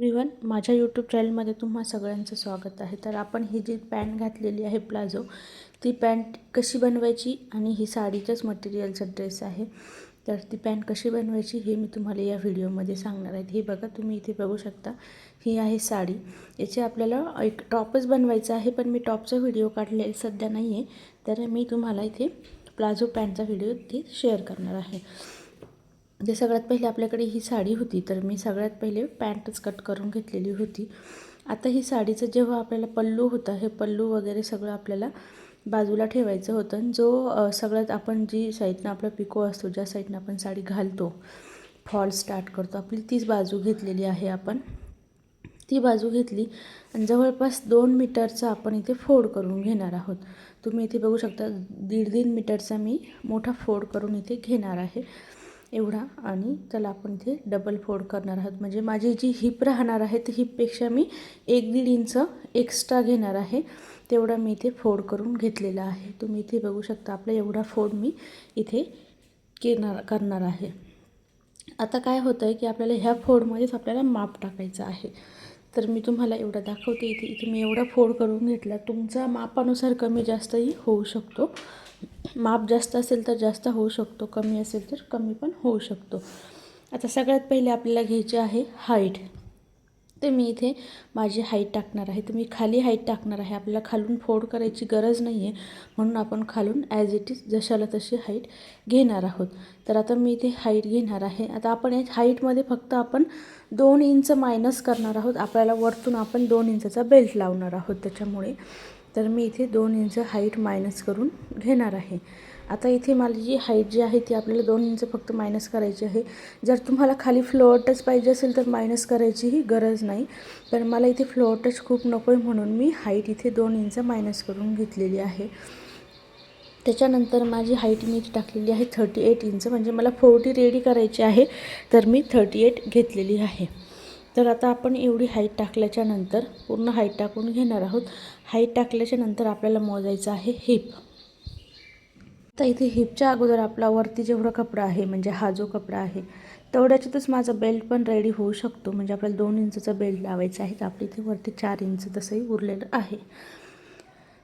Everyone, माझ्या YouTube चॅनलमध्ये तुम्हा सगळ्यांचं स्वागत आहे. तर आपण ही जी पॅन्ट घातलेली आहे प्लाझो, ती पॅन्ट कशी बनवायची आणि ही साडीच्याच मटेरियलचा ड्रेस आहे. तर ती पॅन्ट कशी बनवायची हे मी तुम्हाला या व्हिडिओमध्ये सांगणार आहे. हे बघा, तुम्ही इथे बघू शकता, ही आहे साडी. याचे आपल्याला एक टॉपच बनवायचा आहे, पण मी टॉपचा व्हिडिओ काढलेला सध्या नाही आहे. तर मी तुम्हाला इथे प्लाझो पॅन्टचा व्हिडिओ इथे शेअर करणार आहे. जे सगळ्यात पहिले आपल्याकडे ही साडी होती, तर मी सगळ्यात पहिले पॅन्टच कट करून घेतलेली होती. आता ही साडीचं जेव्हा आपल्याला पल्लू होता, हे पल्लू वगैरे सगळं आपल्याला बाजूला ठेवायचं होतं. जो सगळ्यात आपण जी साईडनं आपला पिको असतो, ज्या साईडनं आपण साडी घालतो, फॉल स्टार्ट करतो, आपली तीच बाजू घेतलेली आहे. आपण ती बाजू घेतली आणि जवळपास 2 मीटरचा आपण इथे फोल्ड करून घेणार आहोत. तुम्ही इथे बघू शकता, 1.5 मीटरचा मी मोठा फोल्ड करून इथे घेणार आहे एवढा. आणि त्याला आपण इथे डबल फोल्ड करणार आहोत. म्हणजे माझी जी हिप राहणार आहे, तर हिपपेक्षा मी 1-1.5 इंच एक्स्ट्रा घेणार आहे. तेवढा मी इथे फोल्ड करून घेतलेला आहे. तुम्ही इथे बघू शकता, आपला एवढा फोल्ड मी इथे करणार आहे. आता काय होतं आहे की आपल्याला ह्या फोल्डमध्येच आपल्याला माप टाकायचं आहे. तर मी तुम्हाला एवढं दाखवते. इथे मी एवढा फोल्ड करून घेतला. तुमच्या मापानुसार कमी जास्तही होऊ शकतो. माप जास्त असेल तर जास्त होऊ शकतो, कमी असेल तर कमी पण होऊ शकतो. आता सगळ्यात पहिले आपल्याला घ्यायची आहे हाईट. तर मी इथे माझी हाईट टाकणार आहे. तर मी खाली हाईट टाकणार आहे. आपल्याला खालून फोल्ड करायची गरज नाही आहे, म्हणून आपण खालून ॲज इट इज जशाला तशी हाईट घेणार आहोत. तर आता मी इथे हाईट घेणार आहे. आता आपण या हाईटमध्ये फक्त आपण 2 इंच मायनस करणार आहोत. आपल्याला वरतून आपण 2 इंचचा बेल्ट लावणार आहोत त्याच्यामुळे. तर मी इथे 2 इंच हाईट मायनस करून घेणार आहे. आता इथे माझी जी हाईट जी आहे ती आपल्याला 2 इंच फक्त मायनस करायची आहे. जर तुम्हाला खाली फ्लोअर टच पाहिजे असेल तर मायनस करायचीही गरज नाही. पण मला इथे फ्लोअर टच खूप नको आहे, म्हणून मी हाईट इथे 2 इंच मायनस करून घेतलेली आहे. त्याच्यानंतर माझी हाईट मी टाकलेली आहे 38 इंच. म्हणजे मला 40 रेडी करायची आहे, तर मी 38 घेतलेली आहे. तर आता आपण एवढी हाईट टाकल्याच्यानंतर पूर्ण हाईट टाकून घेणार आहोत. हाईट टाकल्याच्यानंतर आपल्याला मोजायचं आहे हिप. आता इथे हिपच्या अगोदर आपला वरती जेवढा कपडा आहे, म्हणजे हा जो कपडा आहे तेवढ्याच्यातच माझा बेल्ट पण रेडी होऊ शकतो. म्हणजे आपल्याला 2 इंचचा बेल्ट लावायचा आहे, तर आपल्या इथे वरती 4 इंच तसंही उरलेलं आहे.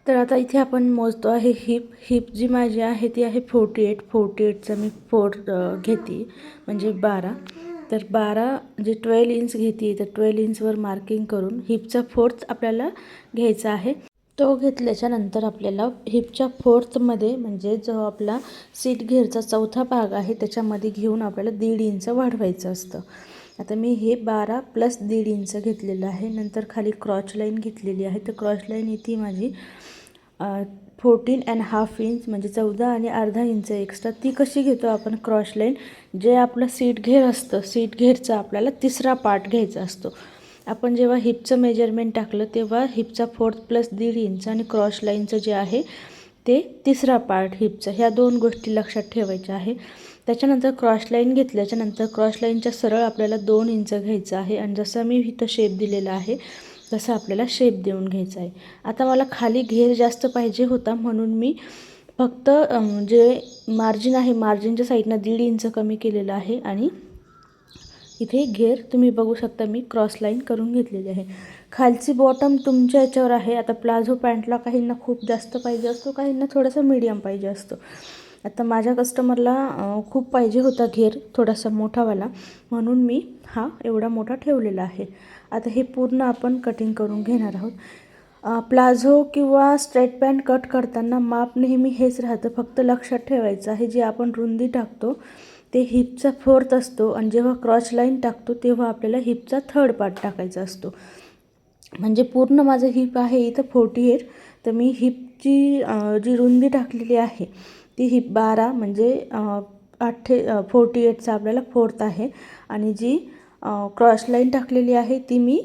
तर आता इथे आपण मोजतो आहे हिप. हिप जी माझी आहे ती आहे 48चा मी 4 घेते, म्हणजे 12. तर 12 जे 12 इंच घेते, तर 12 इंचवर मार्किंग करून हिपचा 4th आपल्याला घ्यायचा आहे. तो घेतल्याच्यानंतर आपल्याला हिपच्या 4thमध्ये, म्हणजे जो आपला सीट घेरचा चौथा भाग आहे, त्याच्यामध्ये घेऊन आपल्याला 1.5 इंच वाढवायचं असतं. आता मी हे 12 + 1.5 इंच घेतलेलं आहे. नंतर खाली क्रॉच लाईन घेतलेली आहे. तर क्रॉच लाईन इथे माझी 14.5 इंच, म्हणजे 14.5 इंच एक्स्ट्रा. ती कशी घेतो आपण क्रॉच लाईन, जे आपलं सीट घेर असतं, सीट घेरचा आपल्याला 3रा पार्ट घ्यायचा असतो. आपण जेव्हा हिपचं मेजरमेंट टाकलं तेव्हा हिपचा 4th + 1.5 इंच आणि क्रॉस लाईनचं जे आहे ते 3रा पार्ट हिपचा, ह्या 2 गोष्टी लक्षात ठेवायच्या आहे. त्याच्यानंतर क्रॉस लाईन घेतल्याच्यानंतर क्रॉस लाईनच्या सरळ आपल्याला 2 इंच घ्यायचं आहे. आणि जसं मी इथं शेप दिलेला आहे तसं आपल्याला शेप देऊन घ्यायचा आहे. आता मला खाली घेर जास्त पाहिजे होता, म्हणून मी फक्त जे मार्जिन आहे, मार्जिनच्या साईडनं 1.5 इंच कमी केलेलं आहे. आणि इथे घेर तुम्ही बघू शकता, मी क्रॉस लाईन करून घेतलेली आहे. खालची बॉटम तुमच्या याच्यावर आहे. आता प्लाझो पॅन्टला काहींना खूप जास्त पाहिजे असतो, काहींना थोडासा मीडियम पाहिजे असतो. आता माझ्या कस्टमरला खूप पाहिजे होता घेर थोडासा मोठावाला, म्हणून मी हा एवढा मोठा ठेवलेला आहे. आता हे पूर्ण आपण कटिंग करून घेणार आहोत. प्लाझो किंवा स्ट्रेट पॅन्ट कट करताना माप नेहमी हेच राहतं. फक्त लक्षात ठेवायचं आहे, जे आपण रुंदी टाकतो ते हिपचा 4th असतो, आणि जेव्हा क्रॉच लाईन टाकतो तेव्हा आपल्याला हिपचा 3rd पार्ट टाकायचा असतो. म्हणजे पूर्ण माझं हिप आहे इथं 48. तर मी हिपची जी रुंदी टाकलेली आहे ती हिप 12, म्हणजे 48चा आपल्याला 4th आहे. आणि जी क्रॉस लाईन टाकलेली आहे ती मी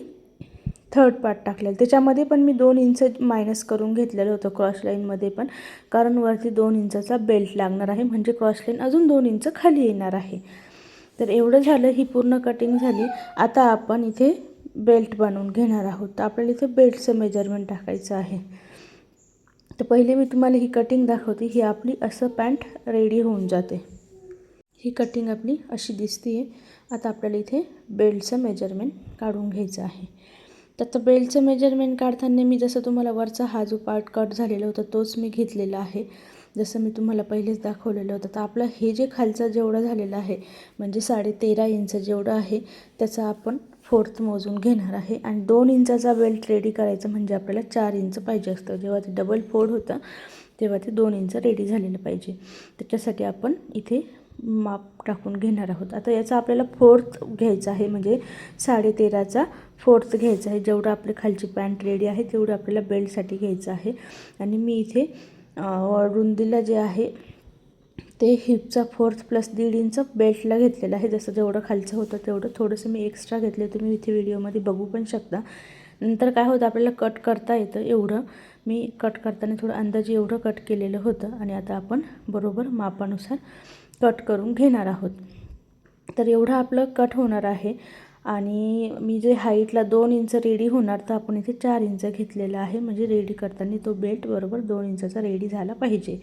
3rd पार्ट टाकलेलं. त्याच्यामध्ये पण मी 2 इंच मायनस करून घेतलेलं होतं क्रॉस लाईनमध्ये पण, कारण वरती 2 इंचाचा बेल्ट लागणार आहे, म्हणजे क्रॉस लाईन अजून 2 इंच खाली येणार आहे. तर एवढं झालं, ही पूर्ण कटिंग झाली. आता आपण इथे बेल्ट बनवून घेणार आहोत. तर आपल्याला इथे बेल्टचं मेजरमेंट टाकायचं आहे. तर पहिले मी तुम्हाला ही कटिंग दाखवते. ही आपली असं पॅन्ट रेडी होऊन जाते. ही कटिंग आपली अशी दिसते आहे. आता आपल्याला इथे बेल्टचं मेजरमेंट काढून घ्यायचं आहे. तर आता बेल्टचं मेजरमेंट काढताना मी जसं तुम्हाला वरचा हा जो पार्ट कट झालेला होता तोच मी घेतलेला आहे, जसं मी तुम्हाला पहिलेच दाखवलेलं होतं. तर आपलं हे जे खालचं जेवढं झालेलं आहे म्हणजे 13.5 इंच जेवढं आहे त्याचा आपण 4th मोजून घेणार आहे. आणि 2 इंचाचा बेल्ट रेडी करायचं म्हणजे आपल्याला 4 इंच पाहिजे असतं. जेव्हा ते डबल फोल्ड होतं तेव्हा ते 2 इंच रेडी झालेलं पाहिजे. त्याच्यासाठी आपण इथे माप टाकून घेणार आहोत. आता याचा आपल्याला 4th घ्यायचा आहे, म्हणजे 13.5चा 4th घ्यायचा आहे. जेवढं आपली खालची पॅन्ट रेडी आहे तेवढं आपल्याला बेल्टसाठी घ्यायचं आहे. आणि मी इथे रुंदीला जे आहे ते हिपचा 4th प्लस 1.5 इंच बेल्टला घेतलेलं आहे. जसं जेवढं खालचं होतं तेवढं थोडंसं मी एक्स्ट्रा घेतलं, तुम्ही इथे व्हिडिओमध्ये बघू पण शकता. नंतर काय होतं आपल्याला कट करता येतं. एवढं मी कट करताना थोडं अंदाजे एवढं कट केलेलं होतं. आणि आता आपण बरोबर मापानुसार कट करून घेणार आहोत. तर एवढं आपलं कट होणार आहे. आणि मी जे हाईटला 2 इंच रेडी होणार तर आपण इथे 4 इंच घेतलेलं आहे, म्हणजे रेडी करताना तो बेल्ट बरोबर 2 इंचाचा रेडी झाला पाहिजे.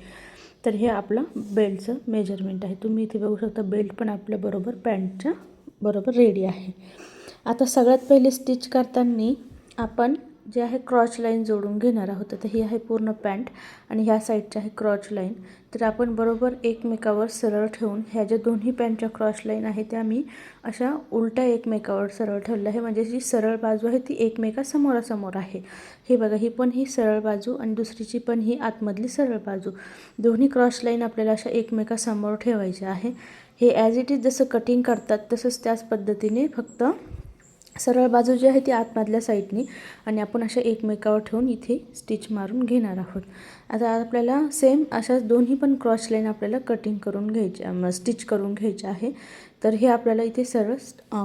तर हे आपलं बेल्टचं मेजरमेंट आहे. तुम्ही इथे बघू शकता बेल्ट पण आपल्या बरोबर पॅन्टच्या बरोबर रेडी आहे. आता सगळ्यात पहिले स्टिच करताना आपण जे आहे क्रॉच लाईन जोडून घेणार आहोत. तर ही आहे पूर्ण पॅन्ट आणि ह्या साईडची आहे क्रॉच लाईन. तर आपण बरोबर एकमेकावर सरळ ठेवून ह्या ज्या दोन्ही पॅन्टच्या क्रॉच लाईन आहे त्या मी अशा उलट्या एकमेकावर सरळ ठेवलं आहे, म्हणजे जी सरळ बाजू आहे ती एकमेकासमोरासमोर आहे. हे बघा, ही पण ही सरळ बाजू आणि दुसरीची पण ही आतमधली सरळ बाजू, दोन्ही क्रॉस लाईन आपल्याला अशा एकमेकासमोर ठेवायच्या आहे. हे ॲज इट इज जसं कटिंग करतात तसंच त्याच पद्धतीने, फक्त सरळ बाजू जी आहे ती आतमधल्या साईडनी आणि आपण अशा एकमेकावर ठेवून इथे स्टिच मारून घेणार आहोत. आता आपल्याला सेम अशाच दोन्ही पण क्रॉस लाईन आपल्याला कटिंग करून घ्यायच्या, स्टिच करून घ्यायचे आहे. तर हे आपल्याला इथे सरळ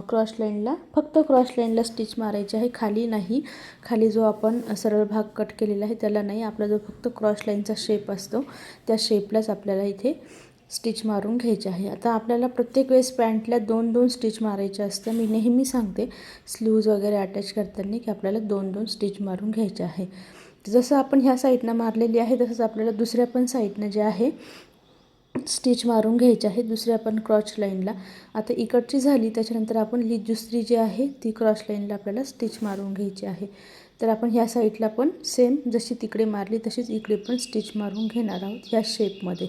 क्रॉस लाईनला, फक्त क्रॉस लाईनला स्टिच मारायची आहे, खाली नाही. खाली जो आपण सरळ भाग कट केलेला आहे त्याला नाही. आपला जो फक्त क्रॉस लाईनचा शेप असतो त्या शेपलाच आपल्याला इथे स्टिच मारून घ्यायचे आहे. आता आपल्याला प्रत्येक वेळेस पॅन्टला 2-2 स्टिच मारायचे असतं. मी नेहमी सांगते स्लीव्ज वगैरे अटॅच करताना की आपल्याला 2-2 स्टिच मारून घ्यायचे आहे. जसं आपण ह्या साईडनं मारलेली आहे तसंच आपल्याला दुसऱ्या पण साईडनं जे आहे स्टिच मारून घ्यायचे आहे, दुसऱ्या पण क्रॉच लाईनला. आता इकडची झाली, त्याच्यानंतर आपण ही दुसरी जी आहे ती क्रॉस लाईनला आपल्याला स्टिच मारून घ्यायची आहे. तर आपण ह्या साईडला पण सेम जशी तिकडे मारली तशीच इकडे पण स्टिच मारून घेणार आहोत. ह्या शेपमध्ये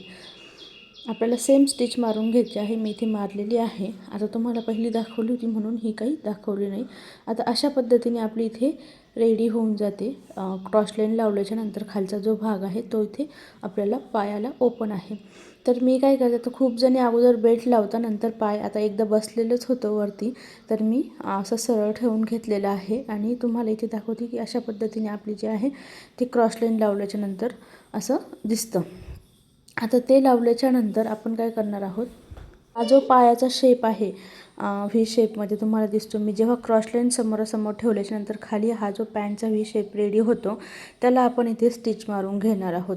आपल्याला सेम स्टिच मारून घ्यायची आहे. मी इथे मारलेली आहे. आता तुम्हाला पहिली दाखवली होती म्हणून ही काही दाखवली नाही. आता अशा पद्धतीने आपली इथे रेडी होऊन जाते. क्रॉस लाईन लावल्याच्या नंतर खालचा जो भाग आहे तो इथे आपल्याला पायाला ओपन आहे. तर मी काय करते, तर खूप जणी अगोदर बेल्ट लावता, नंतर पाय आता एकदा बसलेलंच होतं वरती, तर मी असं सरळ ठेवून घेतलेलं आहे. आणि तुम्हाला इथे दाखवते की अशा पद्धतीने आपली जी आहे ती क्रॉस लाईन लावल्याच्या नंतर असं दिसतं. आता ते लावल्याच्या नंतर आपण काय करणार आहोत, हा जो पायाचा शेप आहे व्ही शेपमध्ये तुम्हाला दिसतो, मी जेव्हा क्रॉस लाईन समोरासमोर ठेवल्याच्या नंतर खाली हा जो पॅन्टचा व्ही शेप रेडी होतो त्याला आपण इथे स्टिच मारून घेणार आहोत.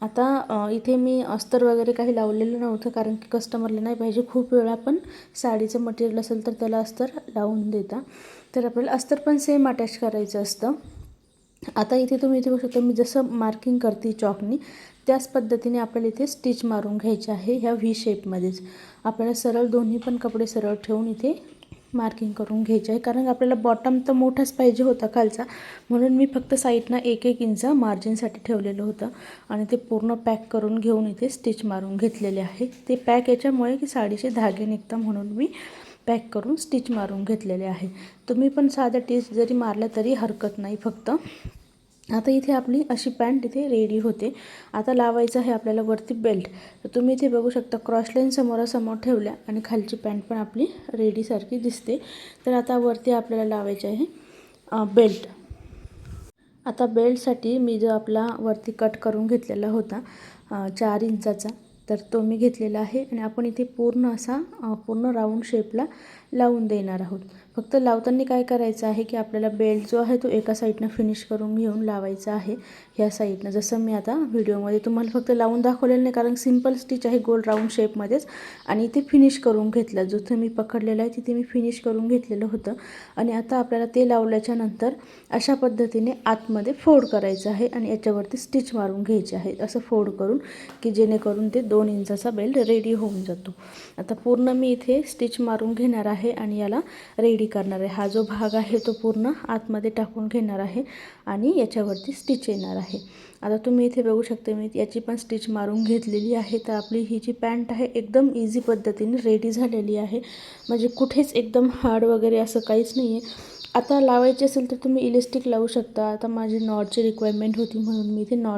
आता इथे मी अस्तर वगैरे काही लावलेलं नव्हतं, कारण की कस्टमरला नाही पाहिजे. खूप वेळा पण साडीचं मटेरियल असेल तर त्याला अस्तर लावून देता, तर आपल्याला अस्तर पण सेम अटॅच करायचं असतं. आता इथे तुम्ही इथे बघू शकता मी जसं मार्किंग करते चॉकनी त्याच पद्धतीने आपल्याला इथे स्टिच मारून घ्यायचे आहे. ह्या व्ही शेपमध्येच आपल्याला सरळ दोन्ही पण कपडे सरळ ठेवून इथे मार्किंग करून घ्यायचे आहे, कारण आपल्याला बॉटम तर मोठाच पाहिजे होता खालचा, म्हणून मी फक्त साईडनं 1-1 इंच मार्जिनसाठी ठेवलेलं होतं आणि ते पूर्ण पॅक करून घेऊन इथे स्टिच मारून घेतलेले आहे. ते पॅक याच्यामुळे की साडीचे धागे निघता म्हणून मी पॅक करून स्टिच मारून घेतलेले आहे. तुम्ही पण साधा टीच जरी मारला तरी हरकत नाही. फक्त आता इथे आपली अशी पॅन्ट इथे रेडी होते. आता लावायचं आहे आपल्याला वरती बेल्ट. तर तुम्ही इथे बघू शकता क्रॉस लाईन समोरासमोर ठेवल्या आणि खालची पॅन्ट पण आपली रेडीसारखी दिसते. तर आता वरती आपल्याला लावायचे आहे बेल्ट. आता बेल्टसाठी मी जो आपला वरती कट करून घेतलेला होता 4 इंचाचा, तर तो मी घेतलेला आहे आणि आपण इथे पूर्ण असा पूर्ण राऊंड शेपला लावून देणार आहोत. फक्त लावताना काय करायचं आहे की आपल्याला बेल्ट जो आहे तो एका साईडनं फिनिश करून घेऊन लावायचा आहे ह्या साईडनं. जसं मी आता व्हिडिओमध्ये तुम्हाला फक्त लावून दाखवलेलं नाही, कारण सिंपल स्टिच आहे गोल राऊंड शेपमध्येच. आणि इथे फिनिश करून घेतलं, जिथे मी पकडलेलं आहे तिथे मी फिनिश करून घेतलेलं होतं. आणि आता आपल्याला ते लावल्याच्या नंतर अशा पद्धतीने आतमध्ये फोल्ड करायचं आहे आणि याच्यावरती स्टिच मारून घ्यायचे आहे, असं फोल्ड करून, की जेणेकरून ते 2 इंचाचा बेल्ट रेडी होऊन जातो. आता पूर्ण मी इथे स्टिच मारून घेणार आहे. आहे आणि याला रेडी करणार आहे. हा जो भाग आहे तो पूर्ण आतमध्ये टाकून घेणार आहे आणि याच्यावरती स्टिच येणार आहे. आता तुम्ही इथे बघू शकता मी याची पण स्टिच मारून घेतलेली आहे. तर आपली ही जी पॅन्ट आहे एकदम इझी पद्धतीने रेडी झालेली आहे. म्हणजे कुठेच एकदम हार्ड वगैरे असं काहीच नाही आहे. आता लावायची असेल तर तुम्ही इलेस्टिक लावू शकता. आता माझी नॉटची रिक्वायरमेंट होती म्हणून मी इथे नॉट